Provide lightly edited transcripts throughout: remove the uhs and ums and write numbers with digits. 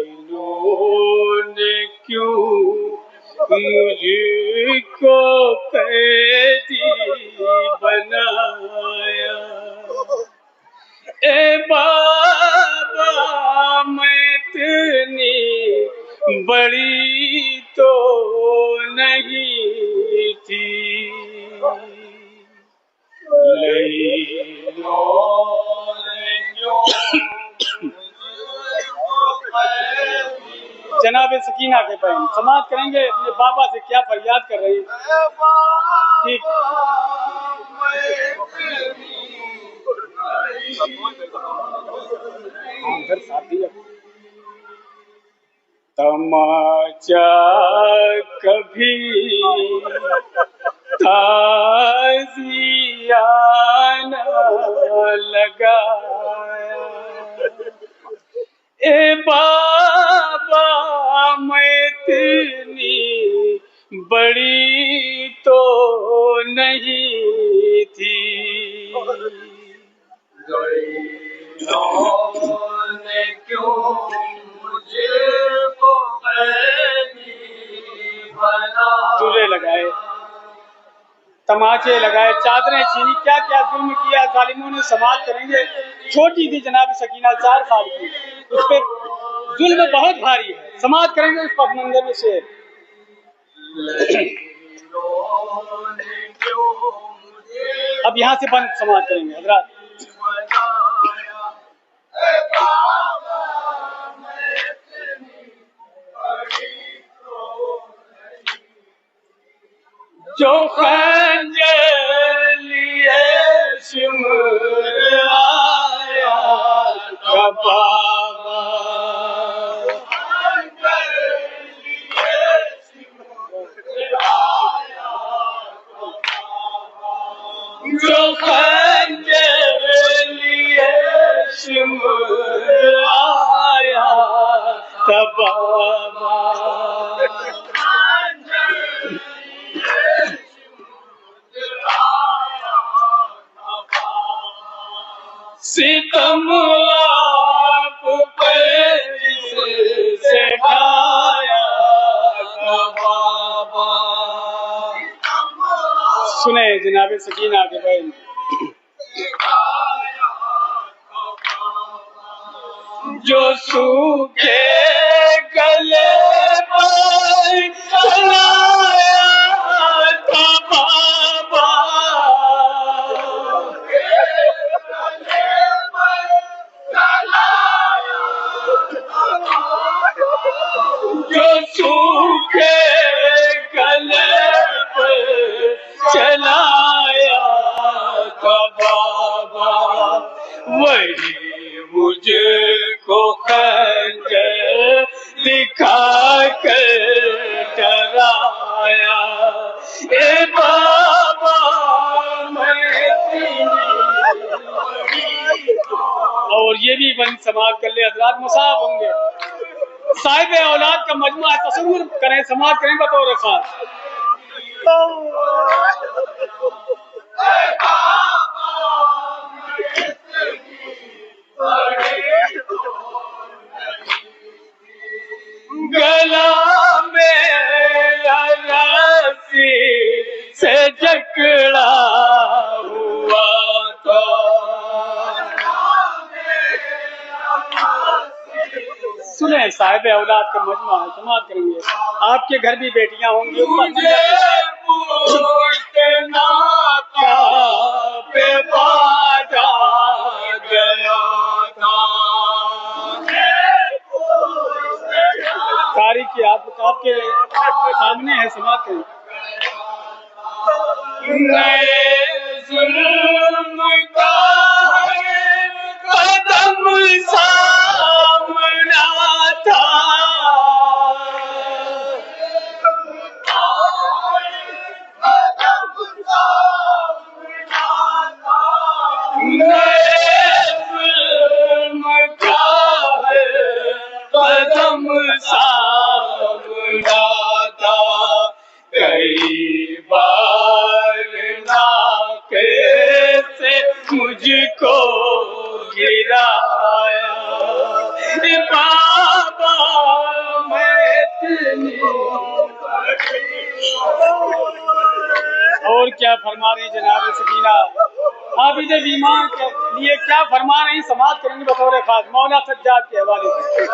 इन्होंने क्यों मुझको कैदी बनाया। ए बाबा मैं इतनी बड़ी तो नहीं थी। जनाब सकीना के बहन समाज करेंगे अपने बाबा से क्या फरियाद कर रही है। ठीक तमाचा कभी ताज़ियाना लगाया। ए बाबा मैं इतनी बड़ी तो नहीं थी। ने क्यों मुझे को कैदी बना। चूल्हे लगाए, तमाचे लगाए, चादरें छीनी, क्या क्या जुल्म किया जालिमों ने। समाज करेंगे छोटी थी जनाब सकीना 4 साल की, उस पर जुल्म बहुत भारी है। समाज करेंगे उस पर मंजर में शेर। अब यहाँ से बंद समाज करेंगे हजरात। जो खंजर लिए सिमराया था बाबा। जो खंजर लिए सिमराया था बाबा। सितम आप पे जिससे ढाया था बाबा। सुने जनाब सकीना के बहन। जो सूखे गले पर चलाया था बाबा। जो सूखे गले पर चलाया था बाबा। वही मुझको खंजर दिखा कर डराया। ए बाबा मैं। और ये भी बंद समाज कर ले हजरात, मुसाफ होंगे। साहिब औलाद का मजमुआ तस्वुर करें, समाज करें बतौर खास। गला मेरा रस्सी से जकड़ा हुआ था। सुने साहिब औलाद का मजमा है, समाज करेंगे। आपके घर भी बेटियां होंगी। मुझे पूछना क्या पे बाजा गया था। तारीख की आपके सामने है, समाज करेंगे। नए जुल्म का कदम सामना था। नए जुल्म का कदम सामना था। कई बार नाके से मुझको गिराया। और क्या फरमा रही जनाब सकीना, आबिद बीमार के लिए क्या फरमा रही समाप्त करेंगे बतौर खास मौला सज्जाद के हवाले से।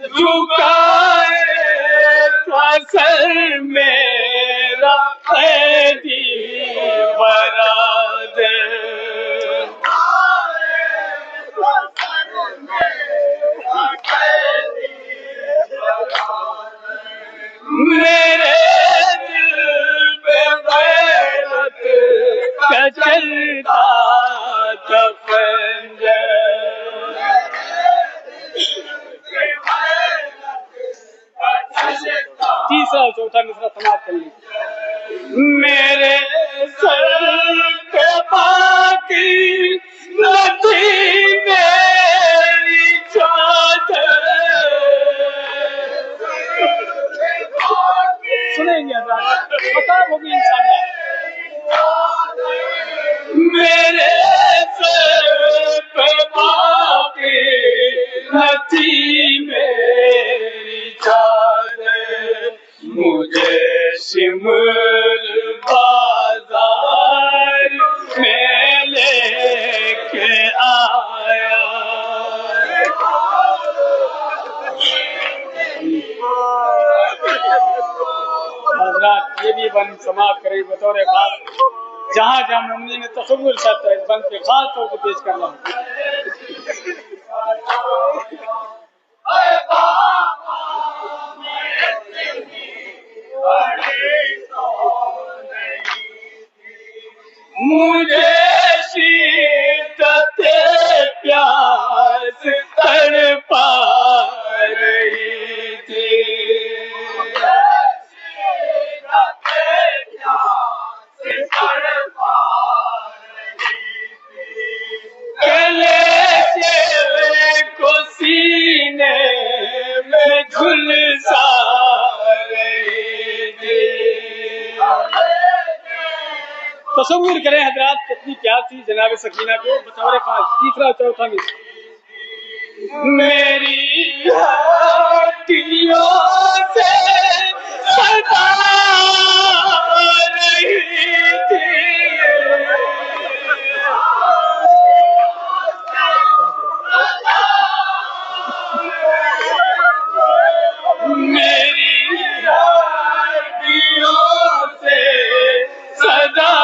झुकाए सर मेरा कैदी बराद, मेरे दिल पे गैरत का चलता था खंजर। तीसरा और चौथा मिसरा समाप्त कर लीजिए। मेरे सर पे बाकी नदी मेरी चादर, सुनेंगे बता होगी इंशाल्लाह। मेरे सर पे बाकी नदी मेरी चादर, मुझे सिमर बाजार में लेके आया। हज़रात ये भी बन समाप्त करें बतौर खास, जहाँ जहाँ मुमनी ने तसव्वुर करता है बन के खास तौर पर पेश करना है। मुझे शिद्दत प्यास तड़पा रही थी, कलेजे को सीने में झुलसा रही थी। तसव्वुर करें हजरात कितनी प्यास थी जनाब सकीना को बतौर खास। तीसरा चौथा में मेरी हड्डियों से सदा रही थी, मेरी हड्डियों से सदा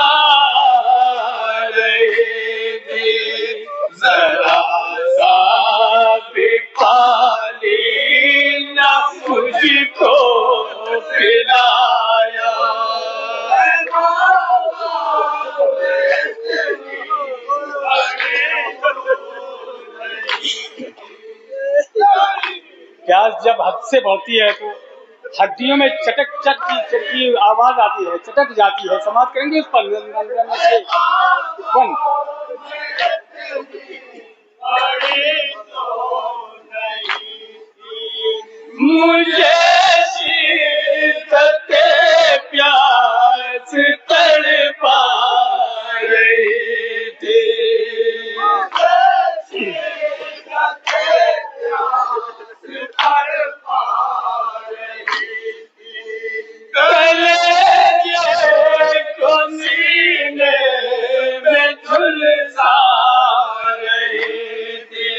रही थी, जरा सा भी पानी न मुझको पिलाया। प्यास जब हद से बढ़ती है तो हड्डियों में चटक चट की आवाज आती है, चटक जाती है। समाप्त करेंगे उस पर मुझे शिद्दत प्यास तड़पा रही थी, कलेजे को सीने में झुलसा रही थी,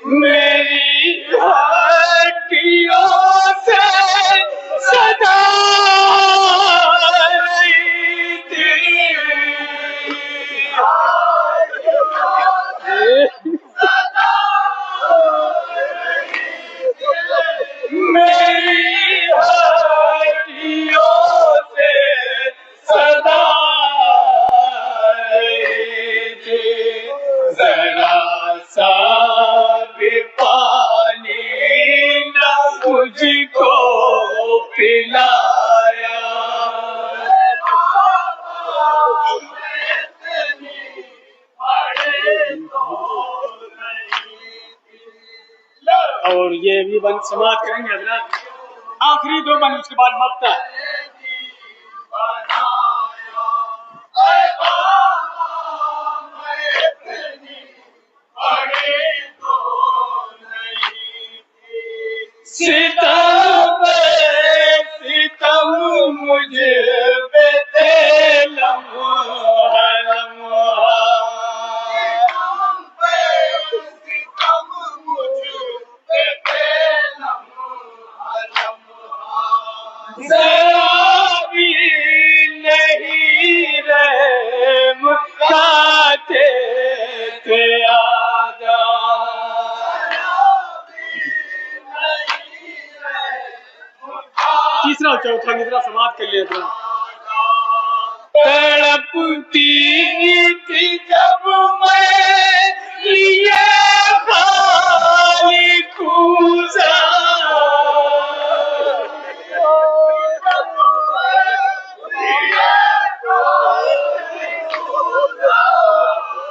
मेरी हड्डियों से सदा रही थी, मेरी हड्डियों से सदा रही थी, जरा सा भी पानी न मुझको पिलाया। और ये भी बंद समाप्त करेंगे हजरत। आखिरी 2 बन, उसके बाद मरता है। सितम मुझे नहीं रहम खाते थे आजा। तीसरा और चौथा निद्रा समाप्त कर लिया था। तड़पती थी जब मैं लिए खाली कूजा,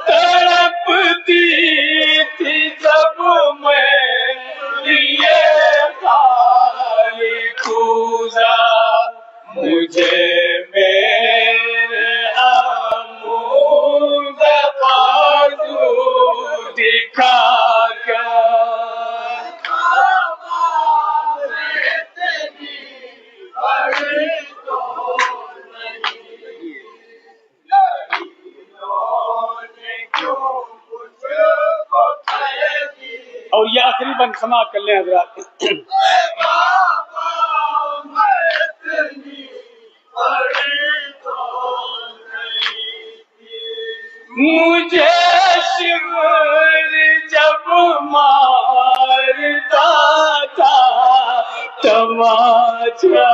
तड़पती थी जब मैं लिए खाली कूजा, मुझे मेरे अमूद बाजू दिखा कर और ये आखिरी बंद समाप्त कर लें हजरात। मुझे शिवर जब मारता था तमाचा,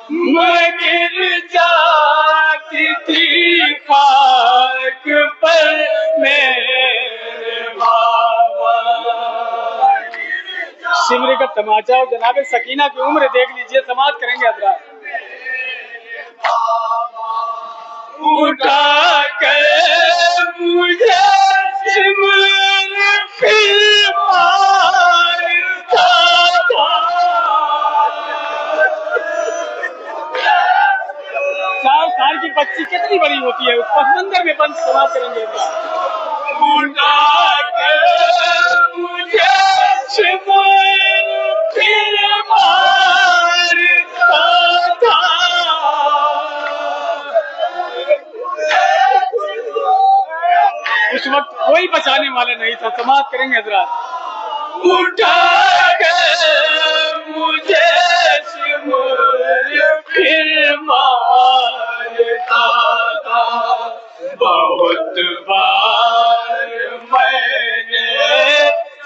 मैं गिर जाती थी खाक पर मेरे बाबा। सिमरे का तमाचा और जनाब सकीना की उम्र देख लीजिए। समाप्त करेंगे हजरात। उठा कर मुझे सिमर फिर मारता था। 4 साल की बच्ची कितनी बड़ी होती है, उस पसमंदर में बंद समाप्त करेंगे। उठा कर मुझे सिमर फिर मारता था। उस वक्त कोई बचाने वाला नहीं था। समाप्त करेंगे हजरात। उठा कर मुझे सिमर फिर मारता था। बहुत बार मैंने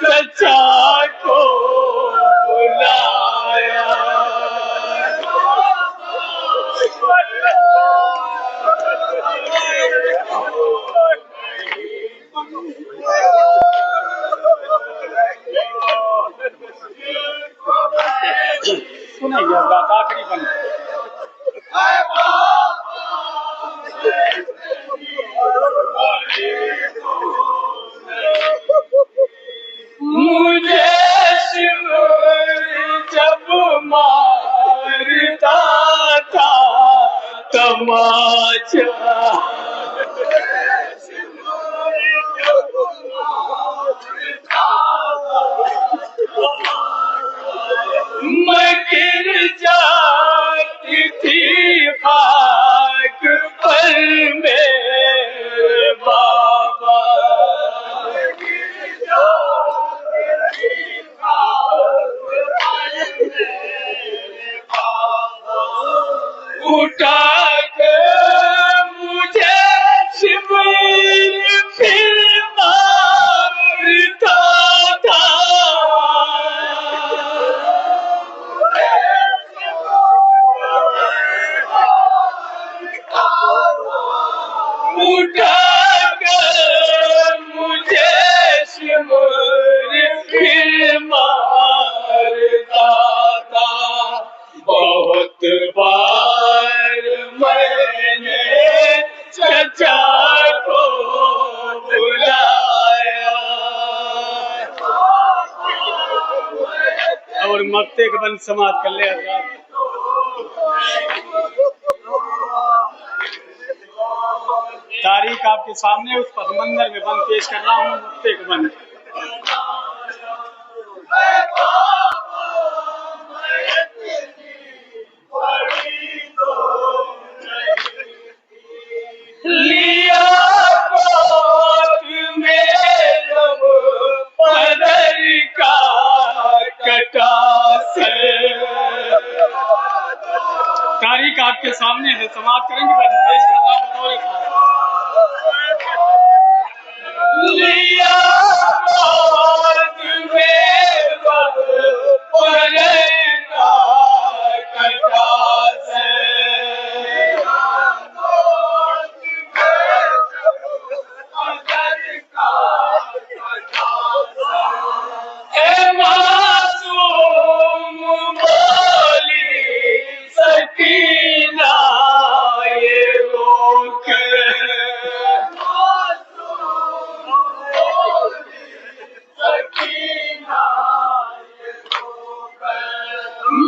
सच्चा को बुलाया, सुनिए आखिरी बंद। मुझे शिवर जब मारता था तमाचा, मैं गिर जाती थी खाक पर मेरे बाबा। उठा कर मुझे शिवर फिर मारता था। उठा कर मुझे शिवर फिर मारता था। बहुत बार मुफ्ते के बंद समाप्त कर ले हजरात। तारीख आपके सामने उस पसमंदर में बंद पेश कर रहा हूँ, मुफ्ते के बंद। लिया का कटा से तारीख आपके सामने है, समाप्त करेंगे बंद पेश कर रहा हूँ बतौर लिया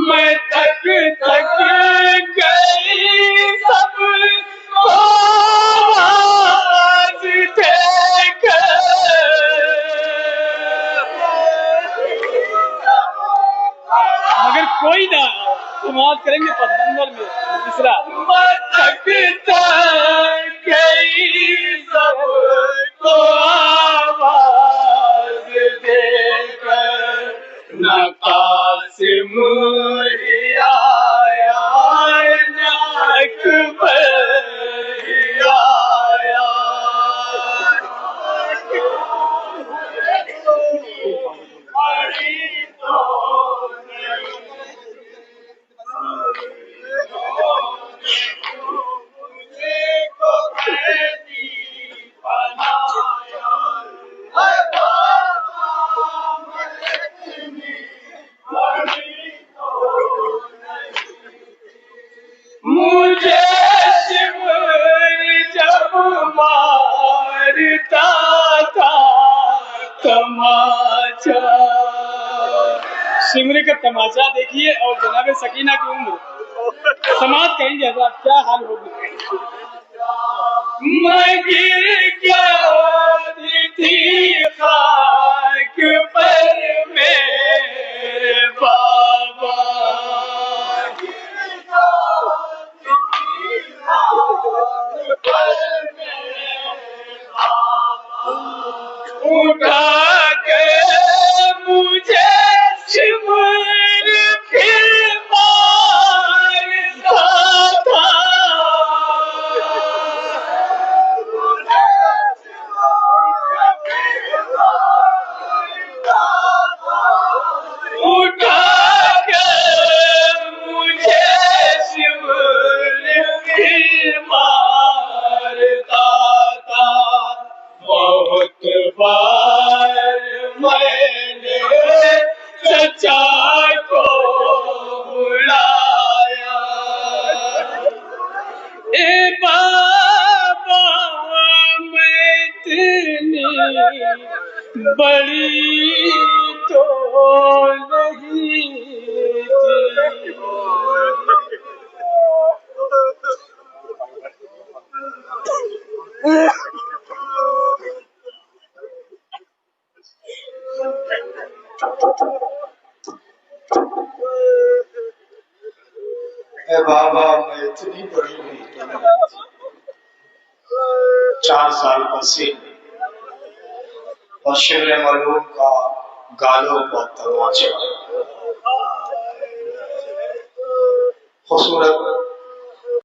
मैं थक थक गई सब आवाज़ देकर, मगर कोई ना समाप्त करेंगे पसमंदर में दूसरा। मैं थक गई सब आवाज़ देकर, न कासिम आया न अकबर आया। मुझे शिवर जब मारता था तमाचा, शिमर का तमाचा देखिए और जनाब सकीना की उम्र समाप्त करेंगे हजरात, क्या हाल होगी। मैं गिर गई थी खाक पर मेरे बाबा, उठा के मुझे शिमर फिर मारता था, उठा के मुझे शिमर फिर मारता था। बहुत बार मैंने चचा को बुलाया, ए बाबा मैं इतनी बड़ी तो नहीं थी। ए बाबा मैं इतनी बड़ी हुई तो नहीं थी। 4 साल बसे और शिमले मलूम का गालों पर तमाचा, खूबसूरत